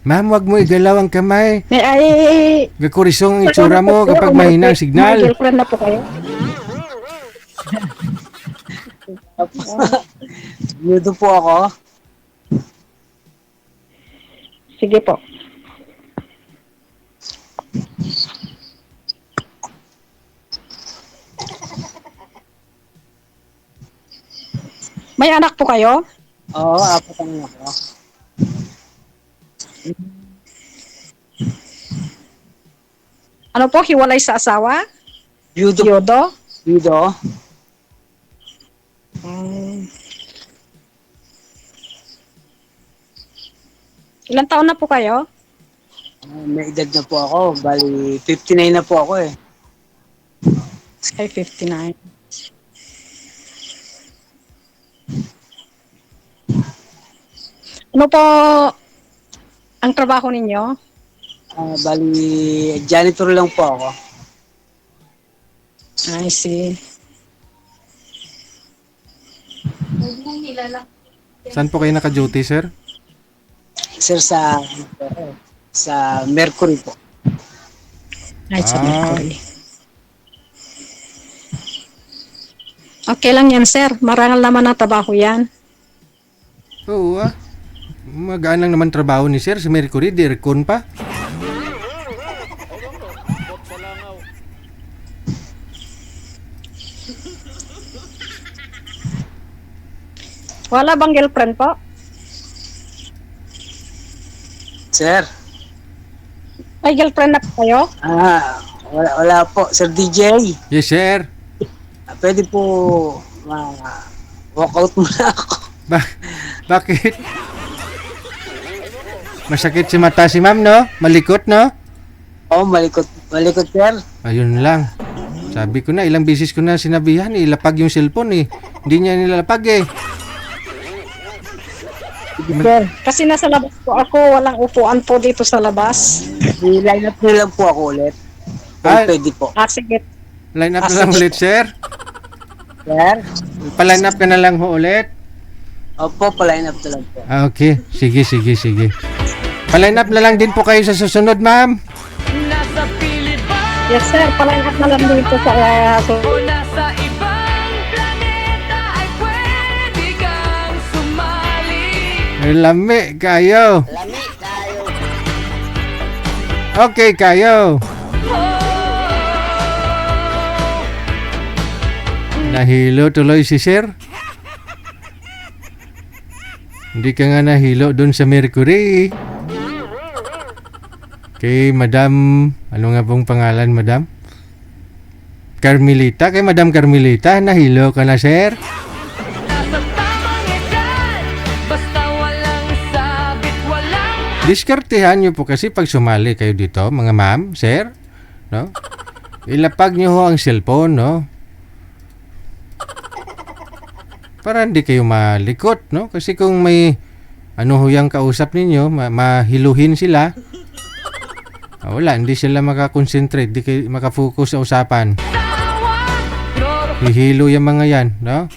Ma'am, wag mo igalaw ang kamay. Ay, Gakurisong ang itsura mo kapag mahina ang may signal. girlfriend na po kayo? Nudo po ako. Sige po. May anak po kayo? Oo, apat ang ako. Ano po, hiwalay sa asawa? Yudo. Yodo? Yudo. Ilan taon na po kayo? May edad na po ako. Bali, 59 na po ako eh. Ay, 59. Ano po ang trabaho ninyo? Bali, janitor lang po ako. I see. Saan po kayo naka-duty, sir? Sir, sa Mercury po. Ay, sa Ah. Mercury. Okay lang yan, sir. Marangal naman ang trabaho yan. Oo ah. Magaan lang naman trabaho ni sir sa Mercury, di aircon pa. Wala bang girlfriend po? Sir, May girlfriend na po kayo? wala po. Sir DJ, Yes, sir. pwede po walk out muna ako. Bakit? Masakit si mata si ma'am, no? Malikot, no? Oh, malikot sir. Ayun lang. Sabi ko na, ilang beses ko na sinabihan, ilapag yung cellphone eh. Hindi niya nilalapag eh. Sir, Kasi nasa labas po ako. Walang upuan po dito sa labas. line up nyo lang po ako ulit. Ah. Pwede po. Sige. Line up na lang ulit, sir. Sir? Pa-line up ka na lang ho ulit. Opo, pa-line up na lang po. Okay. Sige. Pa-line up na lang din po kayo sa susunod, ma'am. Yes, sir. Palang up na lang dito sa... Nasa ibang planeta ay pwede kang sumali. Lami kayo. Okay kayo. Nahilo tuloy si sir. Hindi ka nga nahilo doon sa Mercury. Kay Madam, ano nga pong pangalan, Madam? Carmelita. Kay Madam Carmelita, nahilo ka na, sir? Nasa tamang edad, basta walang sabit, walang Diskartehan nyo po kasi pag sumali kayo dito, mga ma'am, sir, no? Ilapag nyo ho ang cellphone, no? Para hindi kayo malikot, no? Kasi kung may ano ho yung kausap ninyo, mahiluhin sila, wala, hindi sila makakonsentrate, hindi kayo makafocus sa usapan. Hihilo yung mga yan, no?